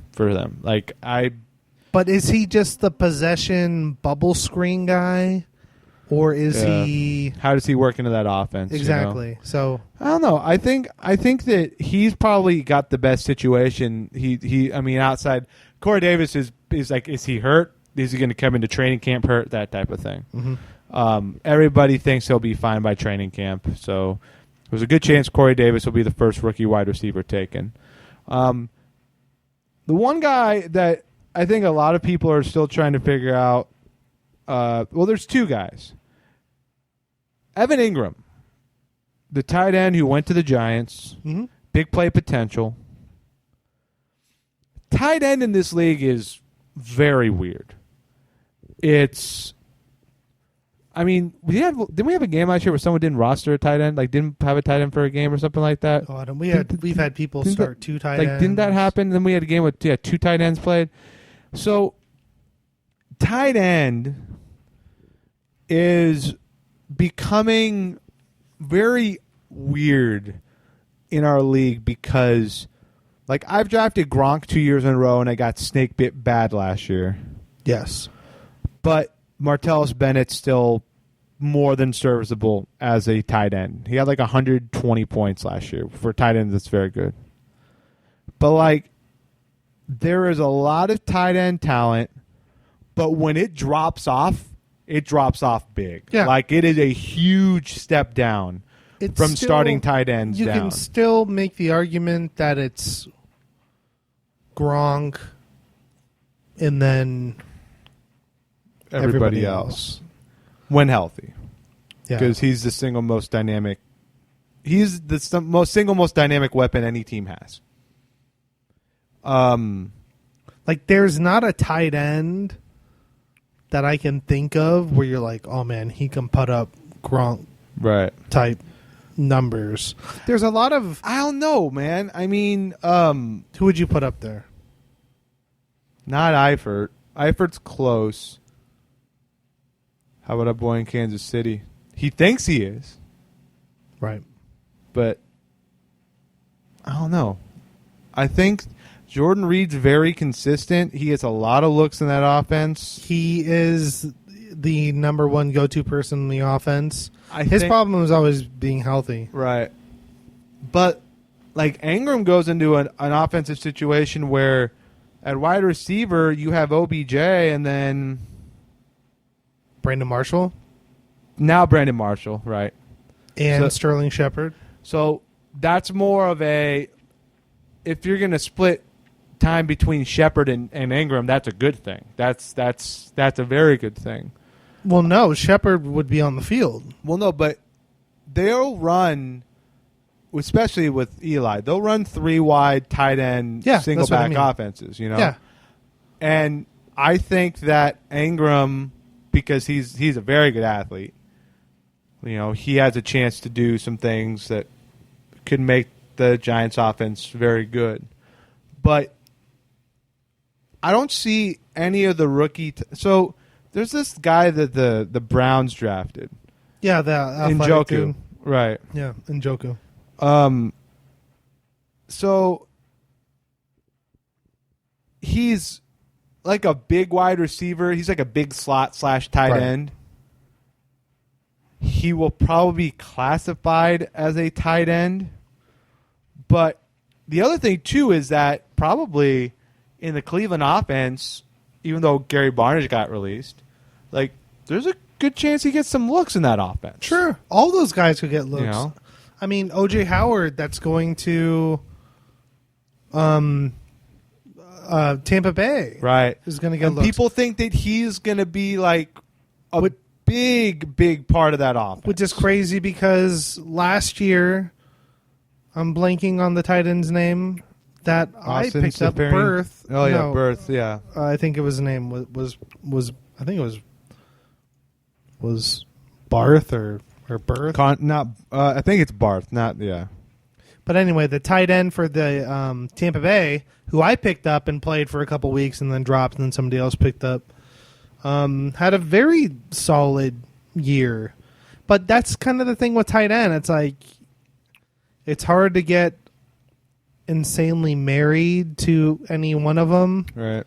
But is he just the possession bubble screen guy, or is he? How does he work into that offense? Exactly. You know? So I don't know. I think that he's probably got the best situation. I mean, outside Corey Davis is like, is he hurt? Is he going to come into training camp hurt? That type of thing. Mm-hmm. Everybody thinks he'll be fine by training camp. So there's a good chance Corey Davis will be the first rookie wide receiver taken. The one guy that I think a lot of people are still trying to figure out, there's 2 guys. Evan Ingram, the tight end who went to the Giants, big play potential. Tight end in this league is very weird. I mean, didn't we have a game last year where someone didn't roster a tight end, like didn't have a tight end for a game or something like that? Oh, we've had people start 2 tight ends. Didn't that happen? Then we had a game with 2 tight ends played. So, tight end is becoming very weird in our league because, like, I've drafted Gronk 2 years in a row, and I got snake bit bad last year. Yes. But Martellus Bennett's still more than serviceable as a tight end. He had like 120 points last year. For tight ends, that's very good. But, like, there is a lot of tight end talent, but when it drops off big. Yeah. Like, it is a huge step down It's from still- starting tight ends You down. can still make the argument that it's Gronk and then everybody else. When healthy. Yeah. Because he's the single most dynamic. He's the single most dynamic weapon any team has. Like, there's not a tight end that I can think of where you're like, oh man, he can put up Gronk Right. type numbers. There's a lot of. I don't know, man. I mean, Who would you put up there? not Eifert. Eifert's close. How about a boy in Kansas City? He thinks he is, Right. but I don't know. I think Jordan Reed's very consistent. He gets a lot of looks in that offense. He is the number one go-to person in the offense. His think- problem is always being healthy. Right. But, like, Ingram goes into an offensive situation where at wide receiver you have OBJ and then Brandon Marshall now Brandon Marshall, right? and So- Sterling Shepard. So that's more of a, if you're going to split time between Shepard and Ingram, that's a good thing. That's a very good thing. Well, no, Shepard would be on the field. Well, no, but they'll run, especially with Eli, they'll run 3 wide tight end Yeah, single that's what I back mean. offenses, you know? Yeah. And I think that Ingram, because he's a very good athlete, you know, he has a chance to do some things that could make the Giants offense very good. But I don't see any of the rookie. So there's this guy that the Browns drafted, Yeah, the athletic Njoku, dude. right? Yeah, Njoku. So he's like a big wide receiver. He's like a big slot / tight Right. end. He will probably be classified as a tight end. But the other thing, too, is that probably in the Cleveland offense, even though Gary Barnidge got released, like, there's a good chance he gets some looks in that offense. Sure. All those guys could get looks. You know? I mean, O.J. Howard, that's going to Tampa Bay. Right. Is going to get And looks. people think that he's going to be like a big part of that offense. Which is crazy because last year, I'm blanking on the tight end's name that Austin I picked up. Safarian. Berth. Oh, yeah, No, Berth, yeah. I think it was his name was I think it was Barth or Berth. I think it's Barth, not, yeah. But anyway, the tight end for the Tampa Bay, who I picked up and played for a couple weeks and then dropped, and then somebody else picked up, had a very solid year. But that's kind of the thing with tight end. It's like it's hard to get insanely married to any one of them Right.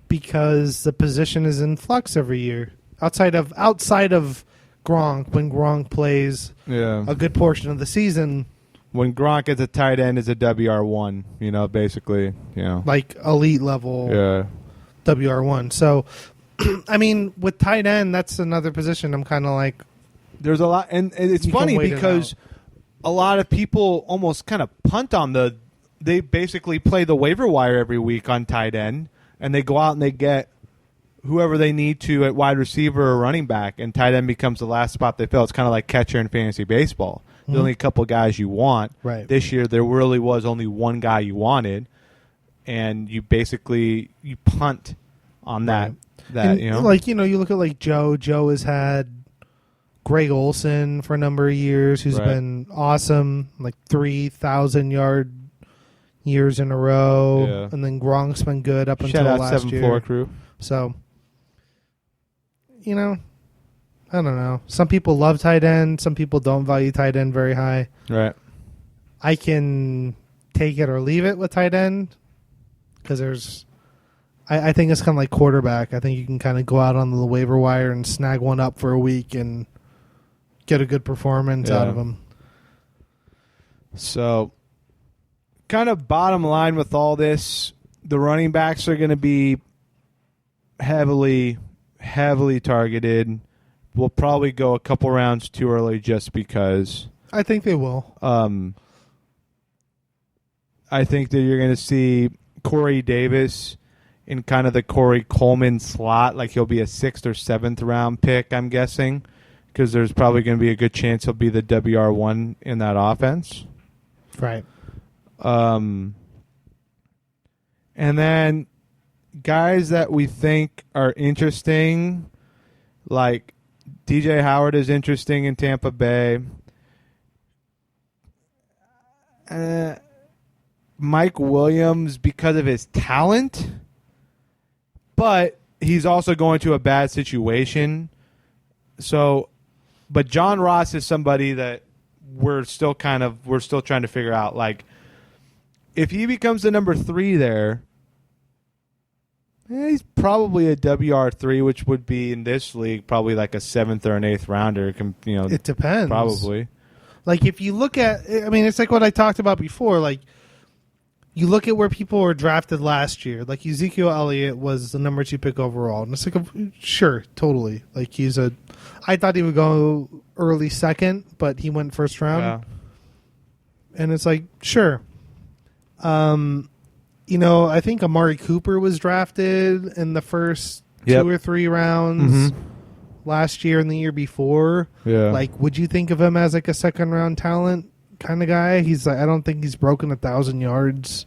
because the position is in flux every year. Outside of Gronk, when Gronk plays Yeah. a good portion of the season, When Gronk is a tight end, is a WR1, you know, basically, you know. like elite level Yeah. WR1. So, I mean, with tight end, that's another position I'm kind of like, There's a lot, and it's You can funny wait it because a lot of people almost kind of punt on they basically play the waiver wire every week on tight end, and they go out and they get whoever they need to at wide receiver or running back, and tight end becomes the last spot they fill. It's kind of like catcher in fantasy baseball. There's only a couple guys you want. Right. This year, there really was only one guy you wanted, and you basically punt on that. That and, you know, like, you look at like Joe. Joe has had Greg Olson for a number of years, who's Right. been awesome, like 3,000-yard years in a row. Yeah. And then Gronk's been good up shout until out last 7 year. floor crew. So, I don't know. Some people love tight end. Some people don't value tight end very high. Right. I can take it or leave it with tight end because I think it's kind of like quarterback. I think you can kind of go out on the waiver wire and snag one up for a week and get a good performance out of them. So, kind of bottom line with all this, the running backs are going to be heavily targeted. We'll probably go a couple rounds too early just because. I think they will. I think that you're going to see Corey Davis in kind of the Corey Coleman slot, like he'll be a 6th or 7th round pick, I'm guessing, because there's probably going to be a good chance he'll be the WR1 in that offense. Right. And then guys that we think are interesting, like DJ Howard is interesting in Tampa Bay. Mike Williams because of his talent, but he's also going to a bad situation. So, but John Ross is somebody that we're still trying to figure out. Like, if he becomes the number 3 there, he's probably a WR3, which would be in this league probably like a 7th or an 8th rounder. It depends. Probably. Like if you look at, it's like what I talked about before. Like you look at where people were drafted last year. Like Ezekiel Elliott was the number 2 pick overall, and it's like, sure, totally. Like I thought he would go early 2nd, but he went 1st round. Yeah. And it's like, sure. I think Amari Cooper was drafted in the first 2 or 3 rounds last year and the year before. Yeah. Like, would you think of him as like a 2nd round talent kind of guy? He's like, I don't think he's broken 1,000 yards.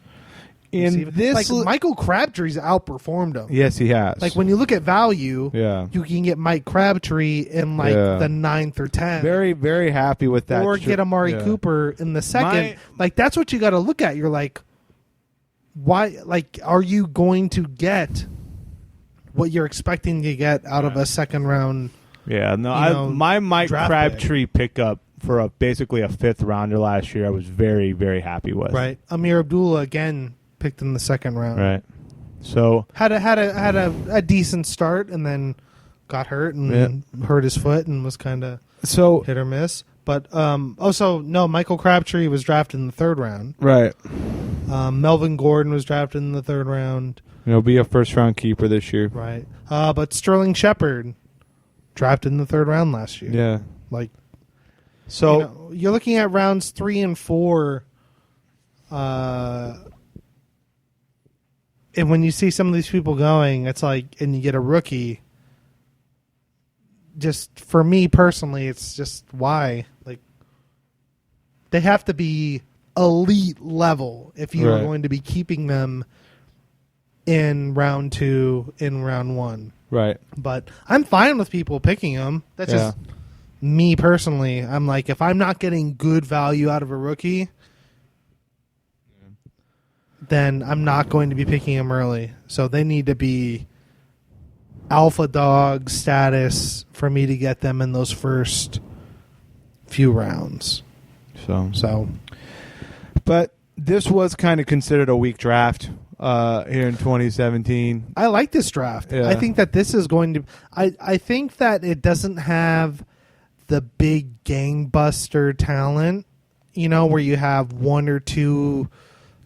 In this, like Michael Crabtree's outperformed him. Yes, he has. Like when you look at value, you can get Mike Crabtree in like the 9th or 10th. Very, very happy with that. Or get Amari Cooper in the 2nd. Like that's what you got to look at. You're like, why? Like, are you going to get what you're expecting to get out of a 2nd round? Yeah, no. My Mike Crabtree pickup for basically a 5th rounder last year, I was very, very happy with. Right, Amir Abdullah again picked in the 2nd round. Right, so had a decent start and then got hurt and hurt his foot and was kind of hit or miss. But Michael Crabtree was drafted in the 3rd round. Right. Melvin Gordon was drafted in the 3rd round. He'll be a 1st round keeper this year. Right. But Sterling Shepard drafted in the 3rd round last year. Yeah. Like, so you're looking at rounds 3 and 4. And when you see some of these people going, it's like, and you get a rookie. Just for me personally, it's just why. Like, they have to be elite level if you are going to be keeping them in round 2, in round 1. Right. But I'm fine with people picking them. That's just me personally. I'm like, if I'm not getting good value out of a rookie, then I'm not going to be picking them early. So they need to be alpha dog status for me to get them in those first few rounds. So, but this was kind of considered a weak draft here in 2017. I like this draft. Yeah. I think that this is going to. I think that it doesn't have the big gangbuster talent, where you have 1 or 2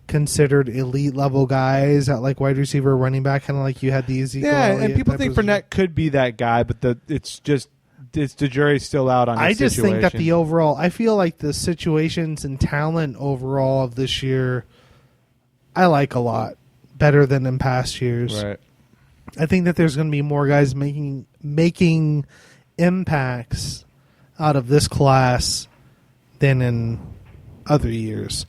considered elite level guys at like wide receiver, running back, kind of like you had the Ezekiel Elliott and people think Fournette could be that guy, but it's the jury's still out on. I just think that the overall, I feel like the situations and talent overall of this year, I like a lot better than in past years. Right. I think that there's going to be more guys making impacts out of this class than in other years.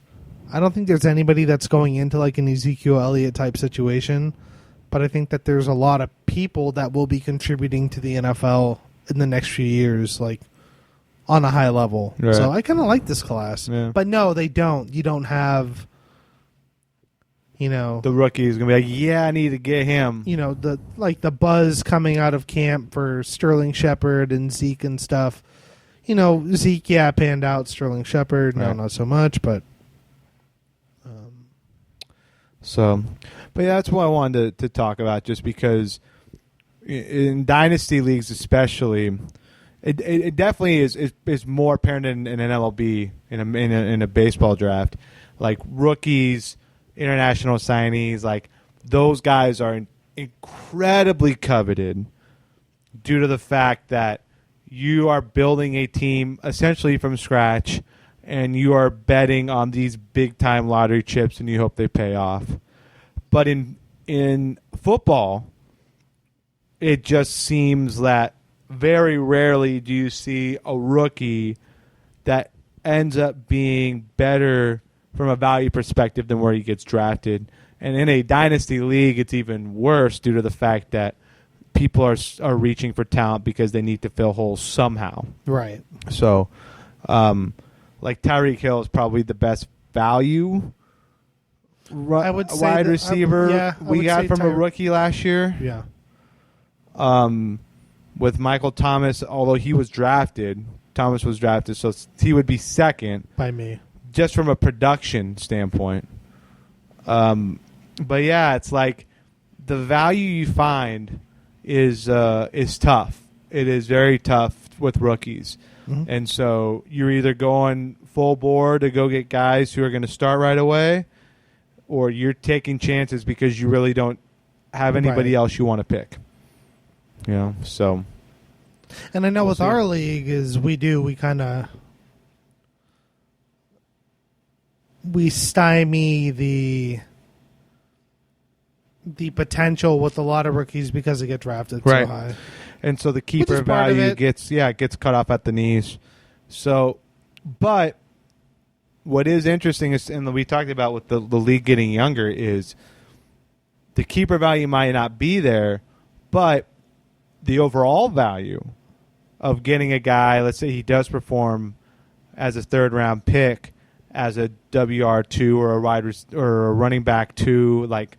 I don't think there's anybody that's going into like an Ezekiel Elliott type situation, but I think that there's a lot of people that will be contributing to the NFL in the next few years, like on a high level. Right. So I kind of like this class. Yeah. But no, they don't. You don't have, the rookie is going to be like, I need to get him. The buzz coming out of camp for Sterling Shepard and Zeke and stuff. Zeke, panned out. Sterling Shepard, no, not so much, but So, but yeah, that's what I wanted to talk about, just because in dynasty leagues, especially, it definitely is more apparent in an MLB in a baseball draft, like rookies, international signees, like those guys are incredibly coveted due to the fact that you are building a team essentially from scratch, and you are betting on these big-time lottery chips, and you hope they pay off. But in football, it just seems that very rarely do you see a rookie that ends up being better from a value perspective than where he gets drafted. And in a dynasty league, it's even worse due to the fact that people are reaching for talent because they need to fill holes somehow. Right. So, like Tyreek Hill is probably the best value I would say wide that- receiver I we would got say from a rookie last year. Yeah. With Michael Thomas, although he was drafted, Thomas was drafted, so he would be second By me. just from a production standpoint. But yeah, it's like the value you find is tough. It is very tough with rookies. Mm-hmm. And so you're either going full bore to go get guys who are going to start right away, or you're taking chances because you really don't have anybody Right. else you want to pick. You know, so. And I know We'll with see. our league is we stymie the potential with a lot of rookies because they get drafted so Right. high. And so the Which keeper is part of value it. gets cut off at the knees. So, but what is interesting is, and we talked about with the league getting younger, is the keeper value might not be there, but the overall value of getting a guy, let's say he does perform as a third-round pick, as a WR2 or or a running back 2, like,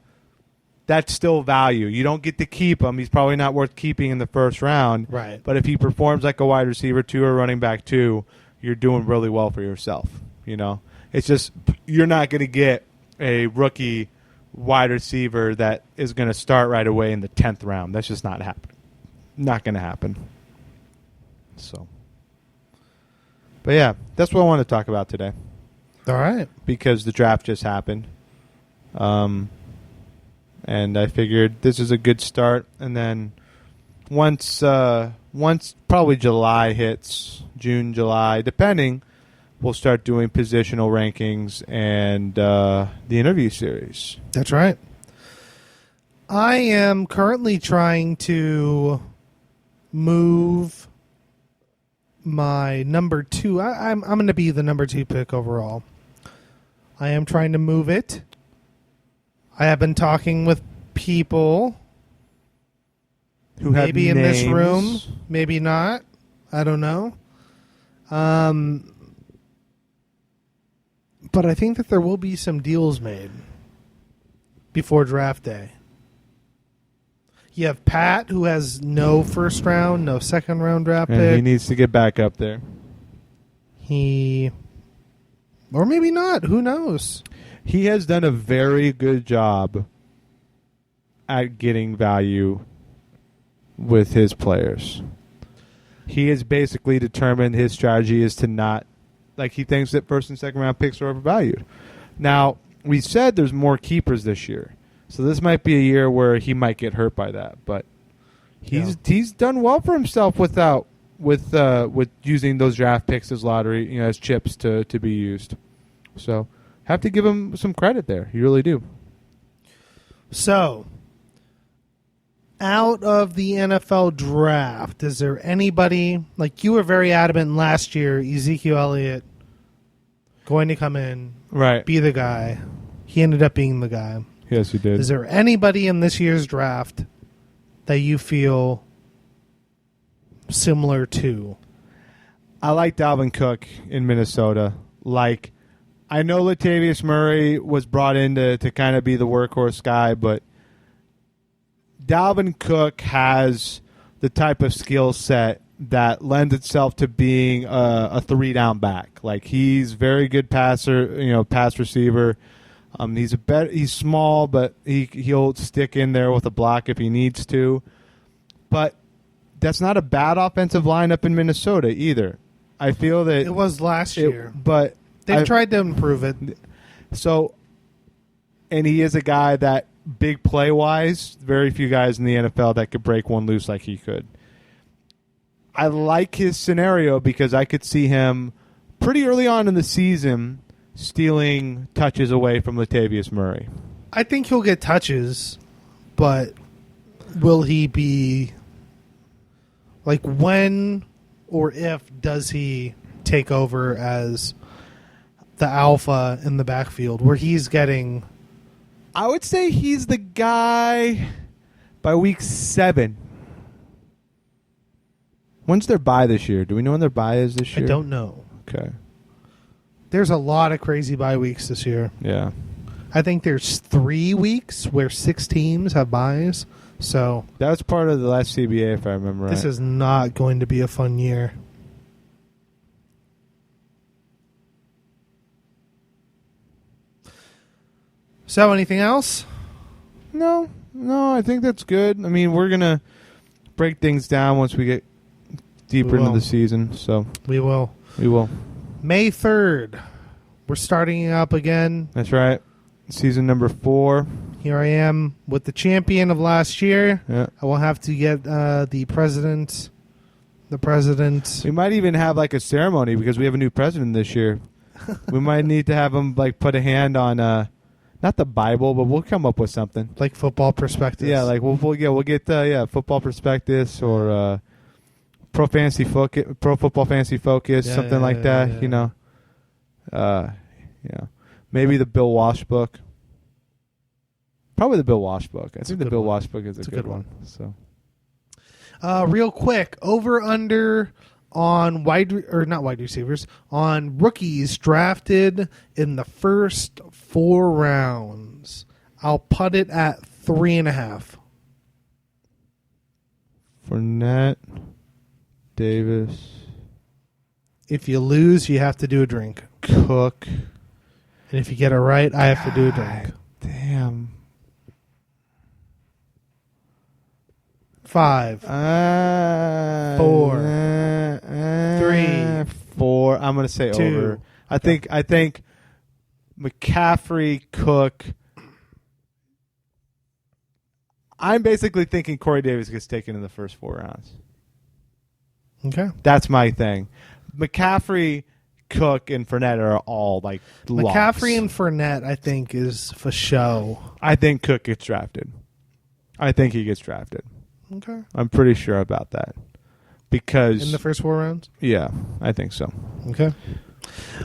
that's still value. You don't get to keep him. He's probably not worth keeping in the first round. Right. But if he performs like a wide receiver 2 or running back 2, you're doing really well for yourself. You know, it's just you're not going to get a rookie wide receiver that is going to start right away in the 10th round. That's just not happening. Not going to happen. So, but yeah, that's what I want to talk about today All right. because the draft just happened. And I figured this is a good start. And then once probably July hits, June, July, depending, we'll start doing positional rankings and the interview series. That's right. I am currently trying to move my number 2. I'm going to be the number 2 pick overall. I am trying to move it. I have been talking with people Who have maybe in this names. room, maybe not. I don't know. But I think that there will be some deals made before draft day. You have Pat, who has no first round, no second round draft And pick. he needs to get back up there. Or maybe not. Who knows? He has done a very good job at getting value with his players. He has basically determined his strategy is to not, like, he thinks that first and second round picks are overvalued. Now, we said there's more keepers this year. So this might be a year where he might get hurt by that, but he's done well for himself with using those draft picks as lottery, as chips to be used. So have to give him some credit there. You really do. So, out of the NFL draft, is there anybody, like you were very adamant last year, Ezekiel Elliott going to come in, Right. be the guy. He ended up being the guy. Yes, he did. Is there anybody in this year's draft that you feel similar to? I like Dalvin Cook in Minnesota. Like, I know Latavius Murray was brought in to kind of be the workhorse guy, but Dalvin Cook has the type of skill set that lends itself to being a 3-down back. Like, he's very good passer, pass receiver. He's small, but he'll stick in there with a block if he needs to. But that's not a bad offensive line up in Minnesota either. I feel that It was last year, but they've tried to improve it. So, and he is a guy that big play wise, very few guys in the NFL that could break one loose like he could. I like his scenario because I could see him pretty early on in the season stealing touches away from Latavius Murray. I think he'll get touches, but will he be like when or if does he take over as the alpha in the backfield where he's getting? I would say he's the guy by week 7. When's their bye this year? Do we know when their bye is this year? I don't know. Okay. There's a lot of crazy bye weeks this year. Yeah. I think there's 3 weeks where 6 teams have byes. So That was part of the last CBA, if I remember right. this is not going to be a fun year. So anything else? No, I think that's good. I mean, we're going to break things down once we get deeper into the season. So We will. we will. May 3rd. We're starting up again. That's right. Season number 4. Here I am with the champion of last year. Yeah. I will have to get the president. The president. We might even have like a ceremony because we have a new president this year. We might need to have him like put a hand on not the Bible, but we'll come up with something. Like football perspective. Yeah, like we'll get football prospectus or pro football fantasy focus, Yeah, something yeah, like yeah, that. yeah. You know, maybe the Bill Walsh book. Probably the Bill Walsh book. I think the good Bill one. Walsh book is a It's a good good one. So Real quick, over under on not wide receivers, on rookies drafted in the first 4 rounds. I'll put it at 3.5. Fournette, Davis, If you lose, you have to do a drink. Cook. And if you get it right, I have to do a drink. Damn. 5. 4. 3. 4. I'm gonna say 2. over. I think McCaffrey, Cook. I'm basically thinking Corey Davis gets taken in the first 4 rounds. Okay. That's my thing. McCaffrey, Cook, and Fournette are all like locks. McCaffrey and Fournette, I think, is for show. I think Cook gets drafted. I think he gets drafted. Okay. I'm pretty sure about that. Because In the first 4 rounds? yeah, I think so. Okay.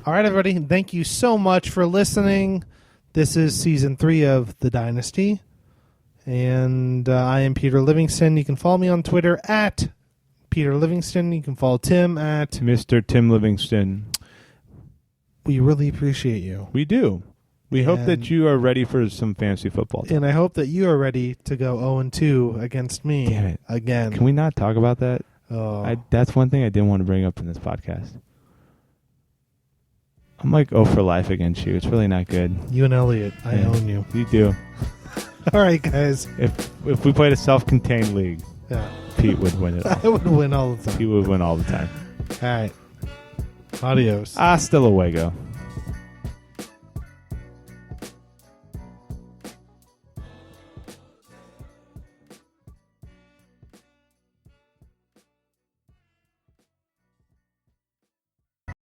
All right, everybody. Thank you so much for listening. This is season 3 of The Dynasty. And I am Peter Livingston. You can follow me on Twitter at Peter Livingston. You can follow Tim at Mr. Tim Livingston. We really appreciate you. We do. We hope that And- you are ready for some fantasy football. And I hope that you are ready to go 0-2 against me. Damn it. Again. Can we not talk about that? Oh. That's one thing I didn't want to bring up in this podcast. I'm like 0 for life against you. It's really not good. You and Elliot, I Yeah. own you. You do. All right, guys. If we played a self-contained league, Yeah. Pete would win it all. I would win all the time. He would win all the time. All right. Adios. Hasta luego.